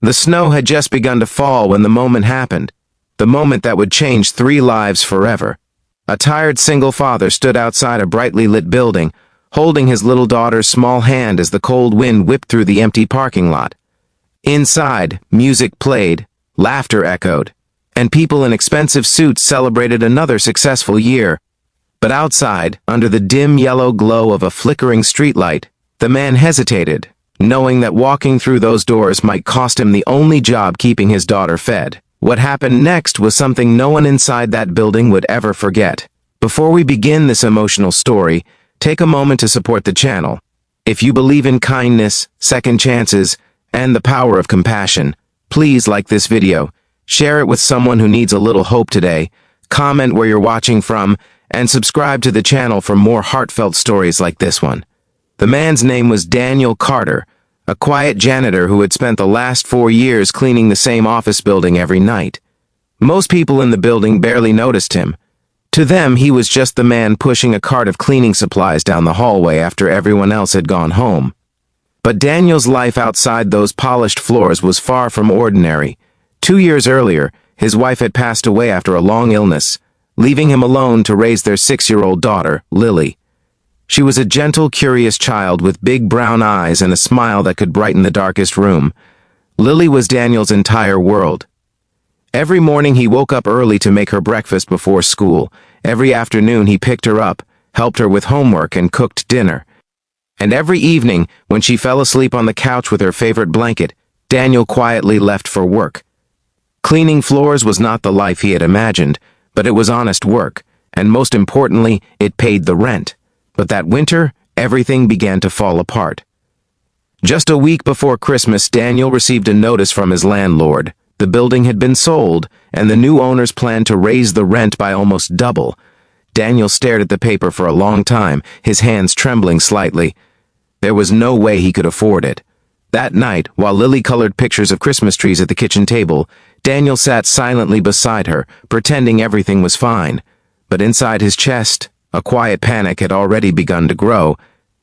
The snow had just begun to fall when the moment happened, the moment that would change 3 lives forever. A tired single father stood outside a brightly lit building, holding his little daughter's small hand as the cold wind whipped through the empty parking lot. Inside, music played, laughter echoed, and people in expensive suits celebrated another successful year. But outside, under the dim yellow glow of a flickering streetlight, the man hesitated, knowing that walking through those doors might cost him the only job keeping his daughter fed. What happened next was something no one inside that building would ever forget. Before we begin this emotional story, take a moment to support the channel. If you believe in kindness, second chances, and the power of compassion, please like this video, share it with someone who needs a little hope today, comment where you're watching from, and subscribe to the channel for more heartfelt stories like this one. The man's name was Daniel Carter, a quiet janitor who had spent the last 4 years cleaning the same office building every night. Most people in the building barely noticed him. To them, he was just the man pushing a cart of cleaning supplies down the hallway after everyone else had gone home. But Daniel's life outside those polished floors was far from ordinary. 2 years earlier, his wife had passed away after a long illness, leaving him alone to raise their 6-year-old daughter, Lily. She was a gentle, curious child with big brown eyes and a smile that could brighten the darkest room. Lily was Daniel's entire world. Every morning he woke up early to make her breakfast before school. Every afternoon he picked her up, helped her with homework, and cooked dinner. And every evening, when she fell asleep on the couch with her favorite blanket, Daniel quietly left for work. Cleaning floors was not the life he had imagined, but it was honest work, and most importantly, it paid the rent. But that winter, everything began to fall apart. Just a week before Christmas, Daniel received a notice from his landlord. The building had been sold, and the new owners planned to raise the rent by almost double. Daniel stared at the paper for a long time, his hands trembling slightly. There was no way he could afford it. That night, while Lily colored pictures of Christmas trees at the kitchen table, Daniel sat silently beside her, pretending everything was fine. But inside his chest, a quiet panic had already begun to grow.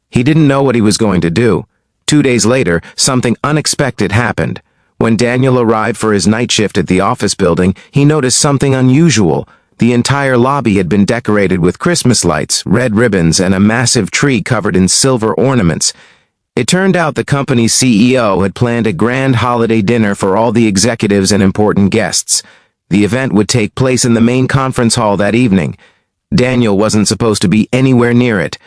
He didn't know what he was going to do. 2 days later, something unexpected happened. When Daniel arrived for his night shift at the office building, he noticed something unusual. The entire lobby had been decorated with Christmas lights, red ribbons, and a massive tree covered in silver ornaments. It turned out the company's CEO had planned a grand holiday dinner for all the executives and important guests. The event would take place in the main conference hall that evening. Daniel wasn't supposed to be anywhere near it.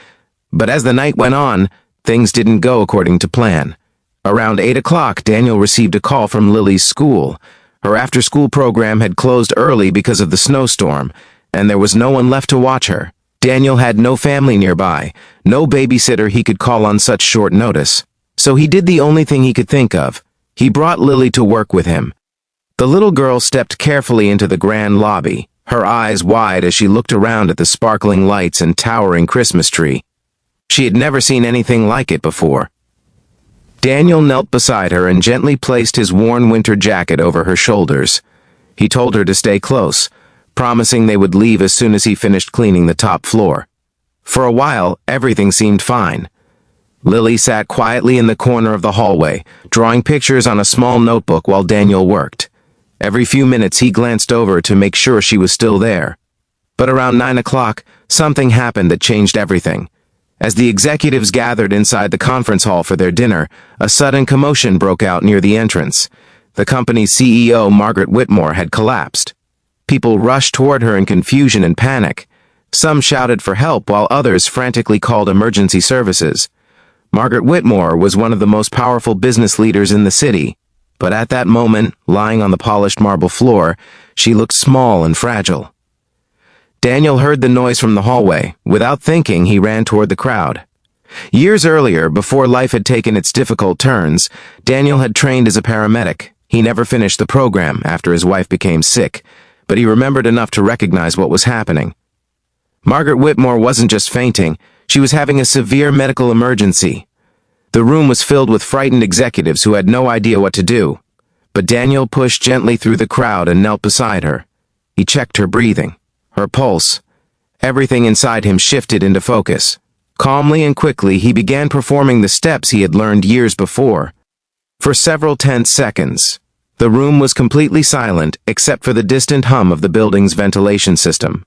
But as the night went on, things didn't go according to plan. Around 8 o'clock, Daniel received a call from Lily's school. Her after-school program had closed early because of the snowstorm, and there was no one left to watch her. Daniel had no family nearby, no babysitter he could call on such short notice. So he did the only thing he could think of. He brought Lily to work with him. The little girl stepped carefully into the grand lobby, her eyes wide as she looked around at the sparkling lights and towering Christmas tree. She had never seen anything like it before. Daniel knelt beside her and gently placed his worn winter jacket over her shoulders. He told her to stay close, promising they would leave as soon as he finished cleaning the top floor. For a while, everything seemed fine. Lily sat quietly in the corner of the hallway, drawing pictures on a small notebook while Daniel worked. Every few minutes he glanced over to make sure she was still there. But around 9 o'clock, something happened that changed everything. As the executives gathered inside the conference hall for their dinner, a sudden commotion broke out near the entrance. The company's CEO, Margaret Whitmore, had collapsed. People rushed toward her in confusion and panic. Some shouted for help while others frantically called emergency services. Margaret Whitmore was one of the most powerful business leaders in the city. But at that moment, lying on the polished marble floor, she looked small and fragile. Daniel heard the noise from the hallway. Without thinking, he ran toward the crowd. Years earlier, before life had taken its difficult turns, Daniel had trained as a paramedic. He never finished the program after his wife became sick, but he remembered enough to recognize what was happening. Margaret Whitmore wasn't just fainting, she was having a severe medical emergency. The room was filled with frightened executives who had no idea what to do. But Daniel pushed gently through the crowd and knelt beside her. He checked her breathing, her pulse. Everything inside him shifted into focus. Calmly and quickly, he began performing the steps he had learned years before. For several tense seconds, The room was completely silent except for the distant hum of the building's ventilation system.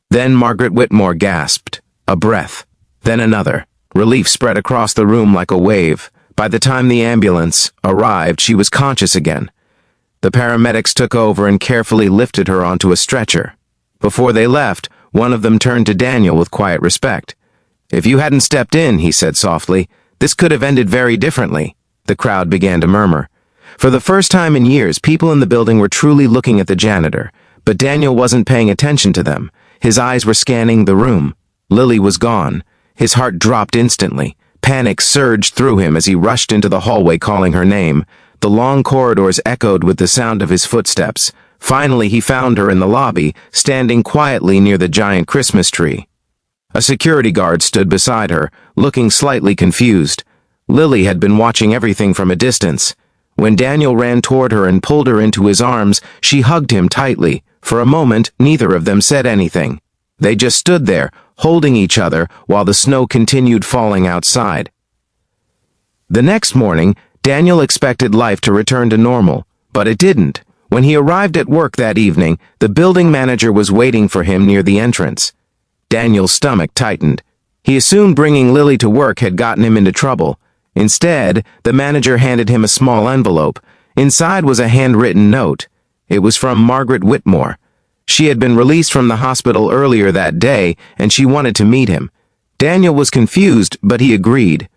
Then Margaret Whitmore gasped. A breath. Then another. Relief spread across the room like a wave. By the time the ambulance arrived, she was conscious again. The paramedics took over and carefully lifted her onto a stretcher. Before they left, one of them turned to Daniel with quiet respect. "If you hadn't stepped in," he said softly, "this could have ended very differently." The crowd began to murmur. For the first time in years, people in the building were truly looking at the janitor, but Daniel wasn't paying attention to them. His eyes were scanning the room. Lily was gone. His heart dropped instantly. Panic surged through him as he rushed into the hallway calling her name. The long corridors echoed with the sound of his footsteps. Finally, he found her in the lobby, standing quietly near the giant Christmas tree. A security guard stood beside her, looking slightly confused. Lily had been watching everything from a distance. When Daniel ran toward her and pulled her into his arms, she hugged him tightly. For a moment, neither of them said anything. They just stood there, holding each other, while the snow continued falling outside. The next morning, Daniel expected life to return to normal, but it didn't. When he arrived at work that evening, the building manager was waiting for him near the entrance. Daniel's stomach tightened. He assumed bringing Lily to work had gotten him into trouble. Instead, the manager handed him a small envelope. Inside was a handwritten note. It was from Margaret Whitmore. She had been released from the hospital earlier that day, and she wanted to meet him. Daniel was confused, but he agreed.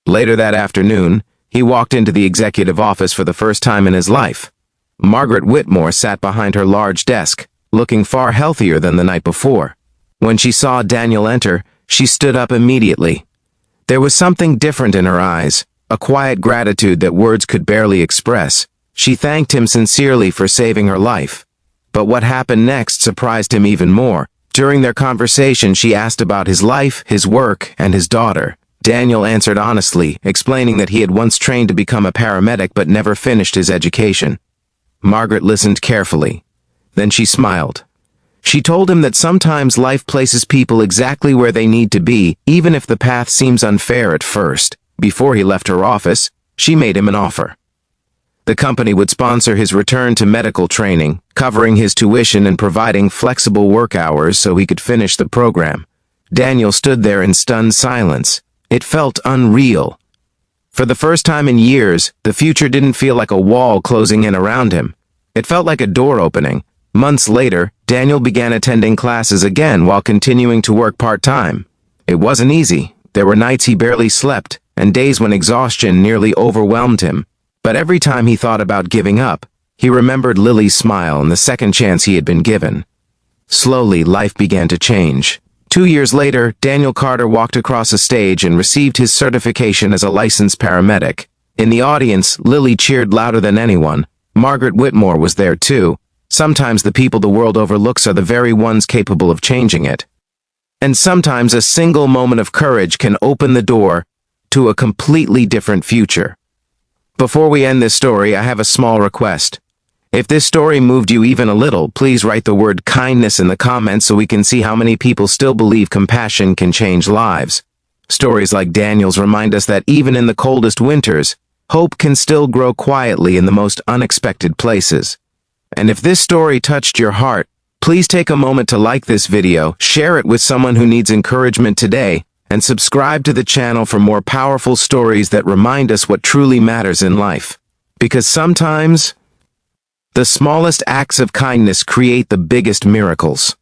Later that afternoon, he walked into the executive office for the first time in his life. Margaret Whitmore sat behind her large desk, looking far healthier than the night before. When she saw Daniel enter, she stood up immediately. There was something different in her eyes, a quiet gratitude that words could barely express. She thanked him sincerely for saving her life. But what happened next surprised him even more. During their conversation, she asked about his life, his work, and his daughter. Daniel answered honestly, explaining that he had once trained to become a paramedic but never finished his education. Margaret listened carefully. Then she smiled. She told him that sometimes life places people exactly where they need to be, even if the path seems unfair at first. Before he left her office, she made him an offer. The company would sponsor his return to medical training, covering his tuition and providing flexible work hours so he could finish the program. Daniel stood there in stunned silence. It felt unreal. For the first time in years, the future didn't feel like a wall closing in around him. It felt like a door opening. Months later, Daniel began attending classes again while continuing to work part-time. It wasn't easy. There were nights he barely slept, and days when exhaustion nearly overwhelmed him. But every time he thought about giving up, he remembered Lily's smile and the second chance he had been given. Slowly, life began to change. 2 years later, Daniel Carter walked across a stage and received his certification as a licensed paramedic. In the audience, Lily cheered louder than anyone. Margaret Whitmore was there too. Sometimes the people the world overlooks are the very ones capable of changing it. And sometimes a single moment of courage can open the door to a completely different future. Before we end this story, I have a small request. If this story moved you even a little, please write the word kindness in the comments so we can see how many people still believe compassion can change lives. Stories like Daniel's remind us that even in the coldest winters, hope can still grow quietly in the most unexpected places. And if this story touched your heart, please take a moment to like this video, share it with someone who needs encouragement today, and subscribe to the channel for more powerful stories that remind us what truly matters in life. Because sometimes, the smallest acts of kindness create the biggest miracles.